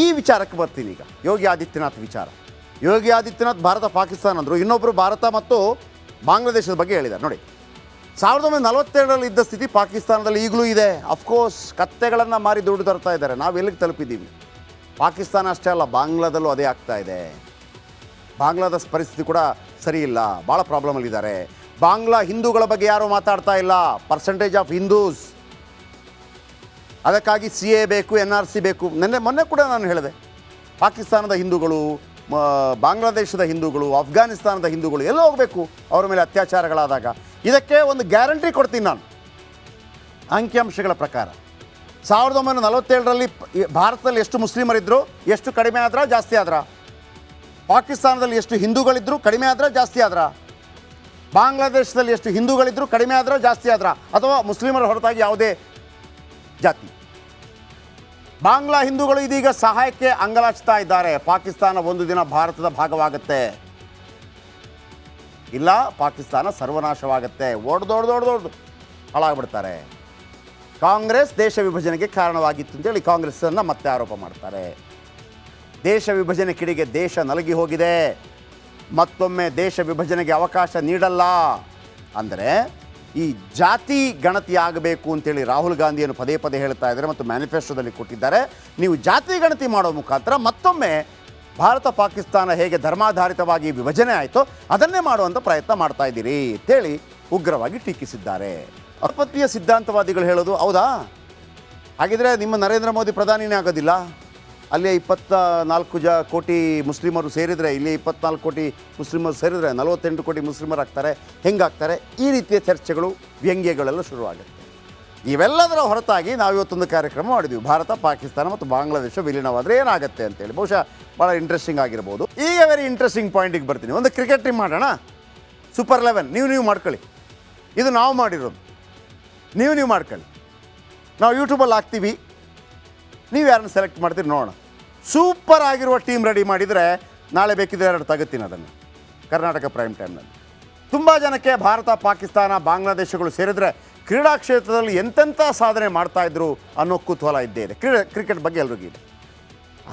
ಈ ವಿಚಾರಕ್ಕೆ ಬರ್ತೀನಿ ಈಗ. ಯೋಗಿ ಆದಿತ್ಯನಾಥ್ ವಿಚಾರ. ಯೋಗಿ ಆದಿತ್ಯನಾಥ್ ಭಾರತ ಪಾಕಿಸ್ತಾನ ಅಂದರು, ಇನ್ನೊಬ್ಬರು ಭಾರತ ಮತ್ತು ಬಾಂಗ್ಲಾದೇಶದ ಬಗ್ಗೆ ಹೇಳಿದ್ದಾರೆ. ನೋಡಿ, 1942ರಲ್ಲಿ ಇದ್ದ ಸ್ಥಿತಿ ಪಾಕಿಸ್ತಾನದಲ್ಲಿ ಈಗಲೂ ಇದೆ. ಅಫ್ಕೋರ್ಸ್ ಕತ್ತೆಗಳನ್ನು ಮಾರಿ ದುಡ್ಡು ತರ್ತಾ ಇದ್ದಾರೆ. ನಾವು ಎಲ್ಲಿಗೆ ತಲುಪಿದ್ದೀವಿ? ಪಾಕಿಸ್ತಾನ ಅಷ್ಟೇ ಅಲ್ಲ, ಬಾಂಗ್ಲಾದಲ್ಲೂ ಅದೇ ಆಗ್ತಾ ಇದೆ. ಬಾಂಗ್ಲಾದ ಪರಿಸ್ಥಿತಿ ಕೂಡ ಸರಿ ಇಲ್ಲ, ಭಾಳ ಪ್ರಾಬ್ಲಮಲ್ಲಿದ್ದಾರೆ. ಬಾಂಗ್ಲಾ ಹಿಂದೂಗಳ ಬಗ್ಗೆ ಯಾರೂ ಮಾತಾಡ್ತಾ ಇಲ್ಲ. ಪರ್ಸೆಂಟೇಜ್ ಆಫ್ ಹಿಂದೂಸ್, ಅದಕ್ಕಾಗಿ CA ಬೇಕು, NRC ಬೇಕು. ಮೊನ್ನೆ ಕೂಡ ನಾನು ಹೇಳಿದೆ, ಪಾಕಿಸ್ತಾನದ ಹಿಂದೂಗಳು, ಬಾಂಗ್ಲಾದೇಶದ ಹಿಂದೂಗಳು, ಅಫ್ಘಾನಿಸ್ತಾನದ ಹಿಂದೂಗಳು ಎಲ್ಲ ಹೋಗಬೇಕು ಅವರ ಮೇಲೆ ಅತ್ಯಾಚಾರಗಳಾದಾಗ. ಇದಕ್ಕೆ ಒಂದು ಗ್ಯಾರಂಟಿ ಕೊಡ್ತೀನಿ ನಾನು. ಅಂಕಿಅಂಶಗಳ ಪ್ರಕಾರ 1947ರಲ್ಲಿ ಭಾರತದಲ್ಲಿ ಎಷ್ಟು ಮುಸ್ಲಿಮರಿದ್ದರು, ಎಷ್ಟು ಕಡಿಮೆ ಆದ್ರ ಜಾಸ್ತಿ ಆದ್ರ? ಪಾಕಿಸ್ತಾನದಲ್ಲಿ ಎಷ್ಟು ಹಿಂದೂಗಳಿದ್ದರು, ಕಡಿಮೆ ಆದ್ರ ಜಾಸ್ತಿ ಆದ್ರ? ಬಾಂಗ್ಲಾದೇಶದಲ್ಲಿ ಎಷ್ಟು ಹಿಂದೂಗಳಿದ್ದರು, ಕಡಿಮೆ ಆದ್ರ ಜಾಸ್ತಿ ಆದ್ರ? ಅಥವಾ ಮುಸ್ಲಿಮರ ಹೊರತಾಗಿ ಯಾವುದೇ ಜಾತಿ? ಬಾಂಗ್ಲಾ ಹಿಂದೂಗಳು ಇದೀಗ ಸಹಾಯಕ್ಕೆ ಅಂಗಲಾಚ್ತಾ ಇದ್ದಾರೆ. ಪಾಕಿಸ್ತಾನ ಒಂದು ದಿನ ಭಾರತದ ಭಾಗವಾಗುತ್ತೆ, ಇಲ್ಲ ಪಾಕಿಸ್ತಾನ ಸರ್ವನಾಶವಾಗುತ್ತೆ, ಒಡ್ದೊಡ್ದು ಹಾಳಾಗ್ಬಿಡ್ತಾರೆ. ಕಾಂಗ್ರೆಸ್ ದೇಶ ವಿಭಜನೆಗೆ ಕಾರಣವಾಗಿತ್ತು ಅಂತೇಳಿ ಕಾಂಗ್ರೆಸ್ಸನ್ನು ಮತ್ತೆ ಆರೋಪ ಮಾಡ್ತಾರೆ. ದೇಶ ವಿಭಜನೆ ಕಿಡಿಗೆ ದೇಶ ನಲಗಿ ಹೋಗಿದೆ. ಮತ್ತೊಮ್ಮೆ ದೇಶ ವಿಭಜನೆಗೆ ಅವಕಾಶ ನೀಡಲ್ಲ. ಅಂದರೆ ಈ ಜಾತಿ ಗಣತಿ ಆಗಬೇಕು ಅಂತೇಳಿ ರಾಹುಲ್ ಗಾಂಧಿಯನ್ನು ಪದೇ ಪದೇ ಹೇಳ್ತಾ ಇದ್ದಾರೆ ಮತ್ತು ಮ್ಯಾನಿಫೆಸ್ಟೋದಲ್ಲಿ ಕೊಟ್ಟಿದ್ದಾರೆ. ನೀವು ಜಾತಿ ಗಣತಿ ಮಾಡೋ ಮುಖಾಂತರ ಮತ್ತೊಮ್ಮೆ ಭಾರತ ಪಾಕಿಸ್ತಾನ ಹೇಗೆ ಧರ್ಮಾಧಾರಿತವಾಗಿ ವಿಭಜನೆ ಆಯಿತೋ ಅದನ್ನೇ ಮಾಡುವಂಥ ಪ್ರಯತ್ನ ಮಾಡ್ತಾ ಇದ್ದೀರಿ ಅಂತೇಳಿ ಉಗ್ರವಾಗಿ ಟೀಕಿಸಿದ್ದಾರೆ. ಅಲ್ಪಮತೀಯ ಸಿದ್ಧಾಂತವಾದಿಗಳು ಹೇಳೋದು ಹೌದಾ? ಹಾಗಿದ್ರೆ ನಿಮ್ಮ ನರೇಂದ್ರ ಮೋದಿ ಪ್ರಧಾನಿನೇ ಆಗೋದಿಲ್ಲ? ಅಲ್ಲೇ 24 ಕೋಟಿ ಮುಸ್ಲಿಮರು ಸೇರಿದರೆ, ಇಲ್ಲಿ 24 ಕೋಟಿ ಮುಸ್ಲಿಮರು ಸೇರಿದರೆ 48 ಕೋಟಿ ಮುಸ್ಲಿಮರಾಗ್ತಾರೆ, ಹೆಂಗಾಗ್ತಾರೆ? ಈ ರೀತಿಯ ಚರ್ಚೆಗಳು, ವ್ಯಂಗ್ಯಗಳೆಲ್ಲ ಶುರುವಾಗುತ್ತೆ. ಇವೆಲ್ಲದರ ಹೊರತಾಗಿ ನಾವು ಇವತ್ತೊಂದು ಕಾರ್ಯಕ್ರಮ ಮಾಡಿದ್ವಿ, ಭಾರತ ಪಾಕಿಸ್ತಾನ ಮತ್ತು ಬಾಂಗ್ಲಾದೇಶ ವಿಲೀನವಾದರೆ ಏನಾಗುತ್ತೆ ಅಂತೇಳಿ. ಬಹುಶಃ ಭಾಳ ಇಂಟ್ರೆಸ್ಟಿಂಗ್ ಆಗಿರ್ಬೋದು. ಈಗ ವೆರಿ ಇಂಟ್ರೆಸ್ಟಿಂಗ್ ಪಾಯಿಂಟಿಗೆ ಬರ್ತೀನಿ. ಒಂದು ಕ್ರಿಕೆಟ್ ಟೀಮ್ ಮಾಡೋಣ, ಸೂಪರ್ 11. ನೀವು ಮಾಡ್ಕೊಳ್ಳಿ. ಇದು ನಾವು ಮಾಡಿರೋದು, ನೀವು ಮಾಡ್ಕೊಳ್ಳಿ. ನಾವು ಯೂಟ್ಯೂಬಲ್ಲಿ ಹಾಕ್ತೀವಿ, ನೀವು ಯಾರನ್ನು ಸೆಲೆಕ್ಟ್ ಮಾಡ್ತೀರಿ ನೋಡೋಣ. ಸೂಪರ್ ಆಗಿರುವ ಟೀಮ್ ರೆಡಿ ಮಾಡಿದರೆ ನಾಳೆ ಬೇಕಿದ್ರೆ 2 ತಗೋತೀನಿ ಅದನ್ನು ಕರ್ನಾಟಕ ಪ್ರೈಮ್ ಟೈಮ್ನಲ್ಲಿ. ತುಂಬ ಜನಕ್ಕೆ ಭಾರತ ಪಾಕಿಸ್ತಾನ ಬಾಂಗ್ಲಾದೇಶಗಳು ಸೇರಿದರೆ ಕ್ರೀಡಾ ಕ್ಷೇತ್ರದಲ್ಲಿ ಎಂತೆಂಥ ಸಾಧನೆ ಮಾಡ್ತಾಯಿದ್ರು ಅನ್ನೋ ಕುತೂಹಲ ಇದ್ದೇ ಇದೆ. ಕ್ರಿಕೆಟ್ ಬಗ್ಗೆ ಎಲ್ರಿಗೂ ಇದೆ.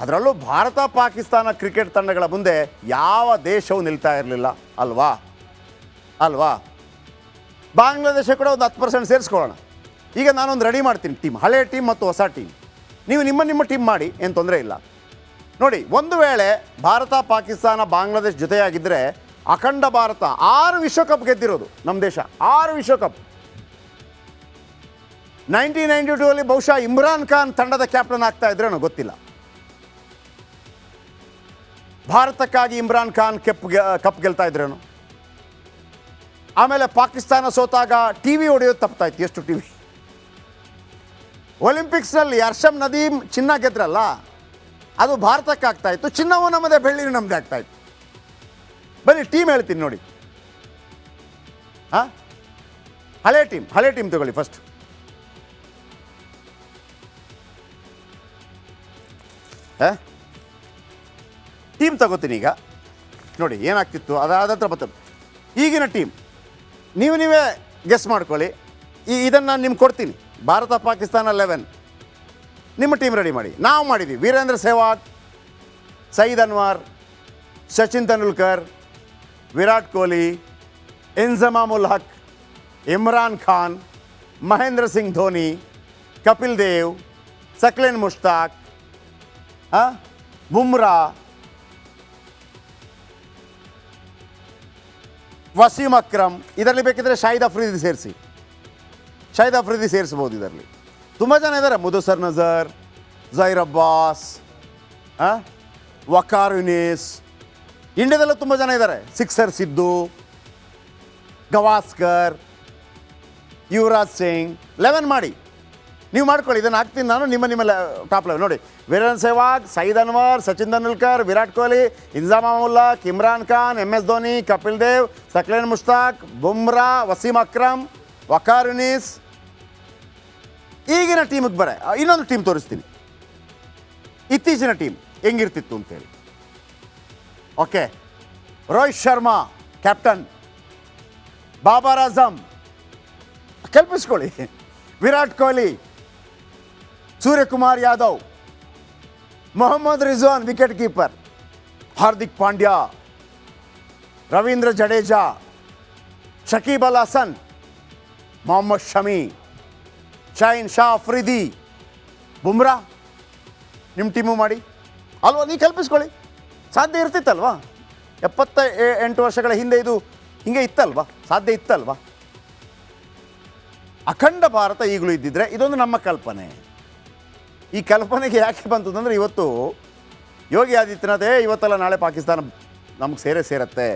ಅದರಲ್ಲೂ ಭಾರತ ಪಾಕಿಸ್ತಾನ ಕ್ರಿಕೆಟ್ ತಂಡಗಳ ಮುಂದೆ ಯಾವ ದೇಶವೂ ನಿಲ್ತಾ ಇರಲಿಲ್ಲ ಅಲ್ವಾ? ಬಾಂಗ್ಲಾದೇಶ ಕೂಡ ಒಂದು 10% ಸೇರಿಸ್ಕೊಳ್ಳೋಣ. ಈಗ ನಾನೊಂದು ರೆಡಿ ಮಾಡ್ತೀನಿ ಟೀಮ್, ಹಳೆ ಟೀಮ್ ಮತ್ತು ಹೊಸ ಟೀಮ್. ನೀವು ನಿಮ್ಮ ಟೀಮ್ ಮಾಡಿ, ಏನು ತೊಂದರೆ ಇಲ್ಲ. ನೋಡಿ, ಒಂದು ವೇಳೆ ಭಾರತ ಪಾಕಿಸ್ತಾನ ಬಾಂಗ್ಲಾದೇಶ ಜೊತೆಯಾಗಿದ್ದರೆ ಅಖಂಡ ಭಾರತ 6 ವಿಶ್ವಕಪ್ ಗೆದ್ದಿರೋದು ನಮ್ಮ ದೇಶ. 6 ವಿಶ್ವಕಪ್. 1992 ಬಹುಶಃ ಇಮ್ರಾನ್ ಖಾನ್ ತಂಡದ ಕ್ಯಾಪ್ಟನ್ ಆಗ್ತಾ ಇದ್ರೇನೋ ಗೊತ್ತಿಲ್ಲ. ಭಾರತಕ್ಕಾಗಿ ಇಮ್ರಾನ್ ಖಾನ್ ಕಪ್ ಗೆಲ್ತಾ ಇದ್ರೇನು. ಆಮೇಲೆ ಪಾಕಿಸ್ತಾನ ಸೋತಾಗ TV ಹೊಡೆಯೋದು ತಪ್ಪಾಯ್ತು. ಎಷ್ಟು TV? ಒಲಿಂಪಿಕ್ಸ್ನಲ್ಲಿ ಅರ್ಷಮ್ ನದೀಮ್ ಚಿನ್ನ ಗೆದ್ರಲ್ಲ, ಅದು ಭಾರತಕ್ಕೆ ಆಗ್ತಾಯಿತ್ತು. ಚಿನ್ನವೂ ನಮ್ಮದೇ, ಬೆಳ್ಳಿನೂ ನಮ್ಮದೇ ಆಗ್ತಾಯಿತ್ತು. ಬನ್ನಿ ಟೀಮ್ ಹೇಳ್ತೀನಿ ನೋಡಿ. ಹಾಂ, ಹಳೆ ಟೀಮ್ ತಗೊಳ್ಳಿ ಫಸ್ಟ್. ಟೀಮ್ ತಗೋತೀನಿ ಈಗ. ನೋಡಿ ಏನಾಗ್ತಿತ್ತು, ಅದಾದ ಹತ್ರ ಬರ್ತದೆ. ಈಗಿನ ಟೀಮ್ ನೀವೇ ಗೆಸ್ ಮಾಡ್ಕೊಳ್ಳಿ. ಇದನ್ನು ನಾನು ನಿಮ್ಗೆ ಕೊಡ್ತೀನಿ. ಭಾರತ ಪಾಕಿಸ್ತಾನ 11, ನಿಮ್ಮ ಟೀಮ್ ರೆಡಿ ಮಾಡಿ. ನಾವು ಮಾಡಿದ್ದೀವಿ: ವೀರೇಂದ್ರ ಸೆಹ್ವಾಗ್, ಸೈಯದ್ ಅನ್ವರ್, ಸಚಿನ್ ತೆಂಡೂಲ್ಕರ್, ವಿರಾಟ್ ಕೊಹ್ಲಿ, ಇಂಜಮಾಮುಲ್ ಹಕ್, ಇಮ್ರಾನ್ ಖಾನ್, ಮಹೇಂದ್ರ ಸಿಂಗ್ ಧೋನಿ, ಕಪಿಲ್ ದೇವ್, ಸಕ್ಲೇನ್ ಮುಷ್ತಾಕ್, ಬುಮ್ರಾ, ವಸೀಂ ಅಕ್ರಮ್. ಇದರಲ್ಲಿ ಬೇಕಿದ್ರೆ ಶಾಹಿದ್ ಅಫ್ರಿದಿ ಸೇರಿಸ್ಬೋದು. ಇದರಲ್ಲಿ ತುಂಬ ಜನ ಇದ್ದಾರೆ. ಮುದಸರ್ ನಜರ್, ಜೈರ್ ಅಬ್ಬಾಸ್, ವಕಾರ್ ಯುನಿಸ್. ಇಂಡಿಯಾದಲ್ಲೂ ತುಂಬ ಜನ ಇದ್ದಾರೆ. ಸಿಕ್ಸರ್ ಸಿದ್ದು, ಗವಾಸ್ಕರ್, ಯುವರಾಜ್ ಸಿಂಗ್. 11 ಮಾಡಿ, ನೀವು ಮಾಡ್ಕೊಳ್ಳಿ. ಇದನ್ನು ಹಾಕ್ತೀನಿ ನಾನು. ನಿಮ್ಮ ಟಾಪ್ 11 ನೋಡಿ: ವೀರೇಂದ್ರ ಸೆಹ್ವಾಗ್, ಸೈಯದ್ ಅನ್ವರ್, ಸಚಿನ್ ತೆಂಡೂಲ್ಕರ್, ವಿರಾಟ್ ಕೊಹ್ಲಿ, ಇಂಜಮಾಮುಲ್ ಹಕ್, ಇಮ್ರಾನ್ ಖಾನ್, MS ಧೋನಿ, ಕಪಿಲ್ ದೇವ್, ಸಕ್ಲೇನ್ ಮುಷ್ತಾಕ್, ಬುಮ್ರಾ, ವಸೀಂ ಅಕ್ರಮ್, ವಕಾರ್ ಯುನಿಸ್. ಈಗಿನ ಟೀಮಿಗೆ ಇನ್ನೊಂದು ಟೀಮ್ ತೋರಿಸ್ತೀನಿ, ಇತ್ತೀಚಿನ ಟೀಮ್ ಹೆಂಗಿರ್ತಿತ್ತು ಅಂತೇಳಿ. ಓಕೆ, ರೋಹಿತ್ ಶರ್ಮಾ ಕ್ಯಾಪ್ಟನ್, ಬಾಬರ್ ಆಜಮ್ ಕಲ್ಪಿಸ್ಕೊಳ್ಳಿ, ವಿರಾಟ್ ಕೊಹ್ಲಿ, ಸೂರ್ಯಕುಮಾರ್ ಯಾದವ್, ಮೊಹಮ್ಮದ್ ರಿಜ್ವಾನ್ ವಿಕೆಟ್ ಕೀಪರ್, ಹಾರ್ದಿಕ್ ಪಾಂಡ್ಯ, ರವೀಂದ್ರ ಜಡೇಜಾ, ಶಕೀಬ್ ಅಲ್ ಹಸನ್, ಮೊಹಮ್ಮದ್ ಶಮಿ, ಶೈನ್ ಶಾ ಅಫ್ರಿದಿ, ಬುಮ್ರಾ ನಿಮ್ಮ ಟೀಮು ಮಾಡಿ ಅಲ್ವಾ? ನೀವು ಕಲ್ಪಿಸ್ಕೊಳ್ಳಿ, ಸಾಧ್ಯ ಇರ್ತಿತ್ತಲ್ವಾ? 78 ವರ್ಷಗಳ ಹಿಂದೆ ಇದು ಹಿಂಗೆ ಇತ್ತಲ್ವಾ? ಸಾಧ್ಯ ಇತ್ತಲ್ವಾ? ಅಖಂಡ ಭಾರತ ಈಗಲೂ ಇದ್ದಿದ್ರೆ ಇದೊಂದು ನಮ್ಮ ಕಲ್ಪನೆ. ಈ ಕಲ್ಪನೆಗೆ ಯಾಕೆ ಬಂತು ಅಂದರೆ ಇವತ್ತು ಯೋಗಿ ಆದಿತ್ಯನಾಥ್ ಇವತ್ತೆಲ್ಲ ನಾಳೆ ಪಾಕಿಸ್ತಾನ ನಮಗೆ ಸೇರತ್ತೆ,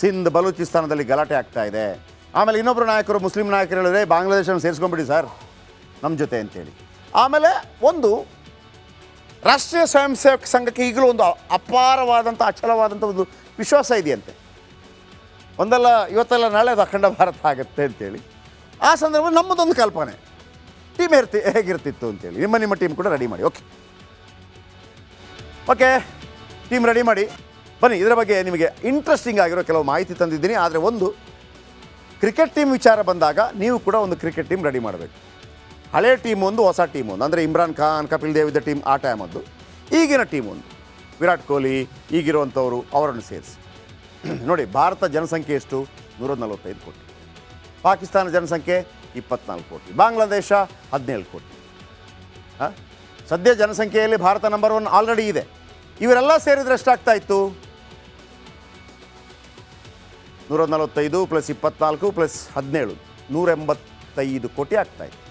ಸಿಂಧ್ ಬಲೂಚಿಸ್ತಾನದಲ್ಲಿ ಗಲಾಟೆ ಆಗ್ತಾ ಇದೆ. ಆಮೇಲೆ ಇನ್ನೊಬ್ಬರು ನಾಯಕರು, ಮುಸ್ಲಿಂ ನಾಯಕರು ಹೇಳಿದ್ರೆ ಬಾಂಗ್ಲಾದೇಶನ ಸೇರಿಸ್ಕೊಂಡ್ಬಿಡಿ ಸರ್ ನಮ್ಮ ಜೊತೆ ಅಂತೇಳಿ. ಆಮೇಲೆ ಒಂದು ರಾಷ್ಟ್ರೀಯ ಸ್ವಯಂ ಸೇವಕ ಸಂಘಕ್ಕೆ ಈಗಲೂ ಒಂದು ಅಪಾರವಾದಂಥ ಅಚಲವಾದಂಥ ಒಂದು ವಿಶ್ವಾಸ ಇದೆಯಂತೆ. ಒಂದಲ್ಲ ಇವತ್ತೆಲ್ಲ ನಾಳೆ ಅದು ಅಖಂಡ ಭಾರತ ಆಗುತ್ತೆ ಅಂತೇಳಿ. ಆ ಸಂದರ್ಭದಲ್ಲಿ ನಮ್ಮದೊಂದು ಕಲ್ಪನೆ, ಟೀಮ್ ಹೇಗಿರ್ತಿತ್ತು ಅಂತೇಳಿ. ನಿಮ್ಮ ಟೀಮ್ ಕೂಡ ರೆಡಿ ಮಾಡಿ. ಓಕೆ ಟೀಮ್ ರೆಡಿ ಮಾಡಿ ಬನ್ನಿ. ಇದರ ಬಗ್ಗೆ ನಿಮಗೆ ಇಂಟ್ರೆಸ್ಟಿಂಗ್ ಆಗಿರೋ ಕೆಲವು ಮಾಹಿತಿ ತಂದಿದ್ದೀನಿ. ಆದರೆ ಒಂದು ಕ್ರಿಕೆಟ್ ಟೀಮ್ ವಿಚಾರ ಬಂದಾಗ ನೀವು ಕೂಡ ಒಂದು ಕ್ರಿಕೆಟ್ ಟೀಮ್ ರೆಡಿ ಮಾಡಬೇಕು. ಹಳೆ ಟೀಮ್ ಒಂದು, ಹೊಸ ಟೀಮ್ ಒಂದು. ಅಂದರೆ ಇಮ್ರಾನ್ ಖಾನ್, ಕಪಿಲ್ ದೇವ್ ಇದ್ದ ಟೀಮ್ ಆ ಟೈಮ್ ಒಂದು, ಈಗಿನ ಟೀಮ್ ಒಂದು, ವಿರಾಟ್ ಕೊಹ್ಲಿ ಈಗಿರುವಂಥವರು ಅವರನ್ನು ಸೇರಿಸಿ ನೋಡಿ. ಭಾರತ ಜನಸಂಖ್ಯೆ ಎಷ್ಟು? 145 ಕೋಟಿ. ಪಾಕಿಸ್ತಾನ ಜನಸಂಖ್ಯೆ 24 ಕೋಟಿ. ಬಾಂಗ್ಲಾದೇಶ 17 ಕೋಟಿ. ಸದ್ಯ ಜನಸಂಖ್ಯೆಯಲ್ಲಿ ಭಾರತ ನಂಬರ್ 1 ಆಲ್ರೆಡಿ ಇದೆ. ಇವರೆಲ್ಲ ಸೇರಿದರೆ ಎಷ್ಟಾಗ್ತಾ ಇತ್ತು? 145 + 24 + 17 185 ಕೋಟಿ ಆಗ್ತಾಯಿತ್ತು.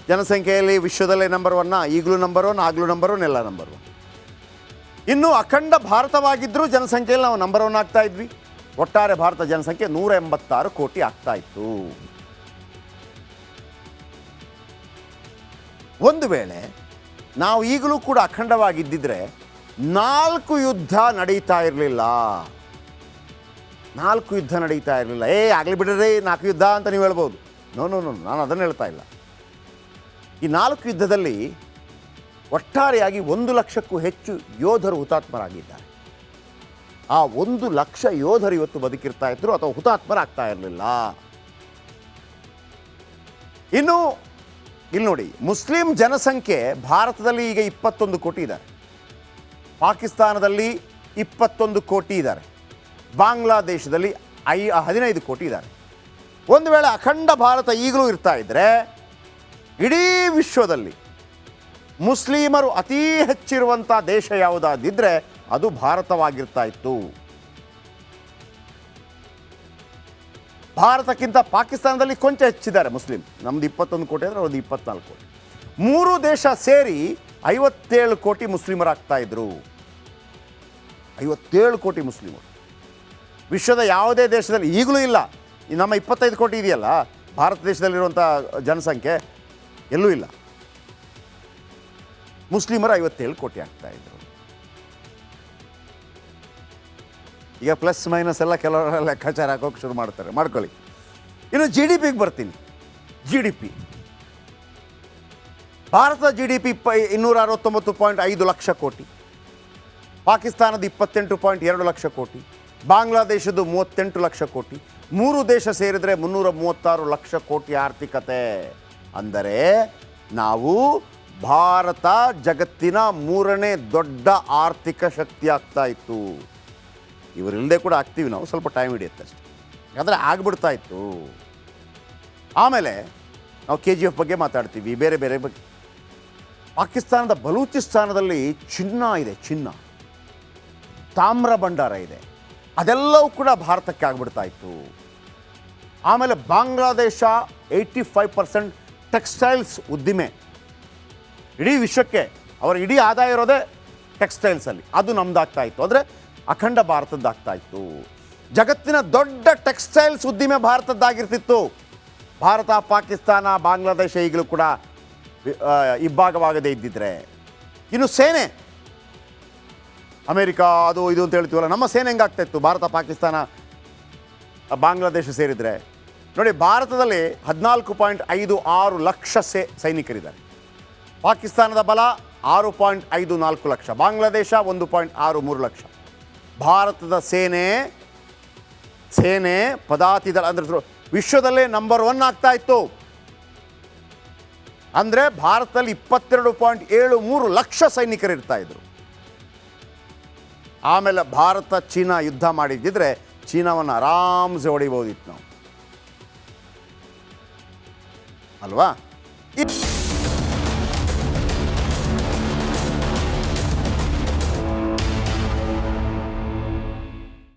ಜನಸಂಖ್ಯೆಯಲ್ಲಿ ವಿಶ್ವದಲ್ಲೇ ನಂಬರ್ 1, ಈಗಲೂ ನಂಬರ್ 1, ಆಗಲೂ ನಂಬರ್ 1, ಎಲ್ಲ ನಂಬರ್ 1. ಇನ್ನು ಅಖಂಡ ಭಾರತವಾಗಿದ್ದರೂ ಜನಸಂಖ್ಯೆಯಲ್ಲಿ ನಾವು ನಂಬರ್ 1 ಆಗ್ತಾ ಇದ್ವಿ. ಒಟ್ಟಾರೆ ಭಾರತ ಜನಸಂಖ್ಯೆ 186 ಕೋಟಿ ಆಗ್ತಾ ಇತ್ತು. ಒಂದು ವೇಳೆ ನಾವು ಈಗಲೂ ಕೂಡ ಅಖಂಡವಾಗಿದ್ದಿದ್ರೆ 4 ಯುದ್ಧ ನಡೀತಾ ಇರಲಿಲ್ಲ. 4 ಯುದ್ಧ ನಡೀತಾ ಇರಲಿಲ್ಲ. ಆಗಲಿ ಬಿಡ್ರಿ 4 ಯುದ್ಧ ಅಂತ ನೀವು ಹೇಳ್ಬೋದು. ನೋ, ನಾನು ಅದನ್ನು ಹೇಳ್ತಾ ಇಲ್ಲ. ಈ 4 ಯುದ್ಧದಲ್ಲಿ ಒಟ್ಟಾರೆಯಾಗಿ 1 ಲಕ್ಷಕ್ಕೂ ಹೆಚ್ಚು ಯೋಧರು ಹುತಾತ್ಮರಾಗಿದ್ದಾರೆ. ಆ 1 ಲಕ್ಷ ಯೋಧರು ಇವತ್ತು ಬದುಕಿರ್ತಾ ಇದ್ರು ಅಥವಾ ಹುತಾತ್ಮರಾಗ್ತಾ ಇರಲಿಲ್ಲ. ಇನ್ನು ಇಲ್ಲಿ ನೋಡಿ, ಮುಸ್ಲಿಂ ಜನಸಂಖ್ಯೆ ಭಾರತದಲ್ಲಿ ಈಗ 21 ಕೋಟಿ ಇದ್ದಾರೆ, ಪಾಕಿಸ್ತಾನದಲ್ಲಿ 21 ಕೋಟಿ ಇದ್ದಾರೆ, ಬಾಂಗ್ಲಾದೇಶದಲ್ಲಿ 15 ಕೋಟಿ ಇದ್ದಾರೆ. ಒಂದು ವೇಳೆ ಅಖಂಡ ಭಾರತ ಈಗಲೂ ಇರ್ತಾ ಇದ್ದರೆ ಇಡೀ ವಿಶ್ವದಲ್ಲಿ ಮುಸ್ಲಿಮರು ಅತೀ ಹೆಚ್ಚಿರುವಂಥ ದೇಶ ಯಾವುದಾದಿದ್ದರೆ ಅದು ಭಾರತವಾಗಿರ್ತಾ ಇತ್ತು. ಭಾರತಕ್ಕಿಂತ ಪಾಕಿಸ್ತಾನದಲ್ಲಿ ಕೊಂಚ ಹೆಚ್ಚಿದ್ದಾರೆ ಮುಸ್ಲಿಂ. ನಮ್ಮದು 21 ಕೋಟಿ ಅಂದರೆ ಅವ್ರದ್ದು 24 ಕೋಟಿ. 3 ದೇಶ ಸೇರಿ 57 ಕೋಟಿ ಮುಸ್ಲಿಮರಾಗ್ತಾ ಇದ್ರು. 57 ಕೋಟಿ ಮುಸ್ಲಿಮರು ವಿಶ್ವದ ಯಾವುದೇ ದೇಶದಲ್ಲಿ ಈಗಲೂ ಇಲ್ಲ. ನಮ್ಮ 25 ಕೋಟಿ ಇದೆಯಲ್ಲ ಭಾರತ ದೇಶದಲ್ಲಿರುವಂಥ ಜನಸಂಖ್ಯೆ, ಎಲ್ಲೂ ಇಲ್ಲ. ಮುಸ್ಲಿಮರು 57 ಕೋಟಿ ಆಗ್ತಾಯಿದ್ರು. ಈಗ ಪ್ಲಸ್ ಮೈನಸ್ ಎಲ್ಲ ಕೆಲವರ ಲೆಕ್ಕಾಚಾರ ಹಾಕೋಕೆ ಶುರು ಮಾಡ್ಕೊಳ್ಳಿ. ಇನ್ನು GDPಗೆ ಬರ್ತೀನಿ. GDP ಭಾರತದ GDP 269.5 ಲಕ್ಷ ಕೋಟಿ, ಪಾಕಿಸ್ತಾನದ 28.2 ಲಕ್ಷ ಕೋಟಿ, ಬಾಂಗ್ಲಾದೇಶದ್ದು 38 ಲಕ್ಷ ಕೋಟಿ. 3 ದೇಶ ಸೇರಿದರೆ 336 ಲಕ್ಷ ಕೋಟಿ ಆರ್ಥಿಕತೆ. ಅಂದರೆ ನಾವು ಭಾರತ ಜಗತ್ತಿನ 3ನೇ ದೊಡ್ಡ ಆರ್ಥಿಕ ಶಕ್ತಿ ಆಗ್ತಾ ಇತ್ತು. ಇವರಿಲ್ಲದೆ ಕೂಡ ಆಗ್ತೀವಿ ನಾವು, ಸ್ವಲ್ಪ ಟೈಮ್ ಹಿಡಿಯುತ್ತೆ ಅಷ್ಟೇ. ಆದರೆ ಆಗ್ಬಿಡ್ತಾ ಇತ್ತು. ಆಮೇಲೆ ನಾವು KGF ಬಗ್ಗೆ ಮಾತಾಡ್ತೀವಿ, ಬೇರೆ ಬೇರೆ ಬಗ್ಗೆ. ಪಾಕಿಸ್ತಾನದ ಬಲೂಚಿಸ್ತಾನದಲ್ಲಿ ಚಿನ್ನ ಇದೆ, ಚಿನ್ನ, ತಾಮ್ರ ಭಂಡಾರ ಇದೆ, ಅದೆಲ್ಲವೂ ಕೂಡ ಭಾರತಕ್ಕೆ ಆಗ್ಬಿಡ್ತಾ ಇತ್ತು. ಆಮೇಲೆ ಬಾಂಗ್ಲಾದೇಶ 85% ಟೆಕ್ಸ್ಟೈಲ್ಸ್ ಉದ್ದಿಮೆ. ಇಡೀ ವಿಶ್ವಕ್ಕೆ ಅವರ ಇಡೀ ಆದಾಯ ಇರೋದೇ ಟೆಕ್ಸ್ಟೈಲ್ಸಲ್ಲಿ, ಅದು ನಮ್ದಾಗ್ತಾ ಇತ್ತು. ಅಂದರೆ ಅಖಂಡ ಭಾರತದ್ದಾಗ್ತಾ ಇತ್ತು. ಜಗತ್ತಿನ ದೊಡ್ಡ ಟೆಕ್ಸ್ಟೈಲ್ಸ್ ಉದ್ದಿಮೆ ಭಾರತದ್ದಾಗಿರ್ತಿತ್ತು. ಭಾರತ, ಪಾಕಿಸ್ತಾನ, ಬಾಂಗ್ಲಾದೇಶ ಈಗಲೂ ಕೂಡ ಇಬ್ಬಾಗವಾಗದೇ ಇದ್ದಿದ್ರೆ. ಇನ್ನು ಸೇನೆ, ಅಮೇರಿಕಾ ಅದು ಇದು ಅಂತ ಹೇಳ್ತೀವಲ್ಲ, ನಮ್ಮ ಸೇನೆ ಹೆಂಗಾಗ್ತಾಯಿತ್ತು ಭಾರತ, ಪಾಕಿಸ್ತಾನ, ಬಾಂಗ್ಲಾದೇಶ ಸೇರಿದರೆ? ನೋಡಿ, ಭಾರತದಲ್ಲಿ 14.56 ಲಕ್ಷ ಸೈನಿಕರಿದ್ದಾರೆ. ಪಾಕಿಸ್ತಾನದ ಬಲ 6.54 ಲಕ್ಷ, ಬಾಂಗ್ಲಾದೇಶ 1.63 ಲಕ್ಷ. ಭಾರತದ ಸೇನೆ ಪದಾತಿ ದಳ ಅಂದರೆ ವಿಶ್ವದಲ್ಲೇ ನಂಬರ್ 1 ಆಗ್ತಾ ಇತ್ತು. ಅಂದರೆ ಭಾರತದಲ್ಲಿ 22.73 ಲಕ್ಷ ಸೈನಿಕರು ಇರ್ತಾ ಇದ್ರು. ಆಮೇಲೆ ಭಾರತ ಚೀನಾ ಯುದ್ಧ ಮಾಡಿದ್ದಿದ್ರೆ ಚೀನಾವನ್ನು ಆರಾಮ್ಸೆ ಹೊಡಿಬೋದಿತ್ತು ನಾವು, ಅಲ್ವಾ?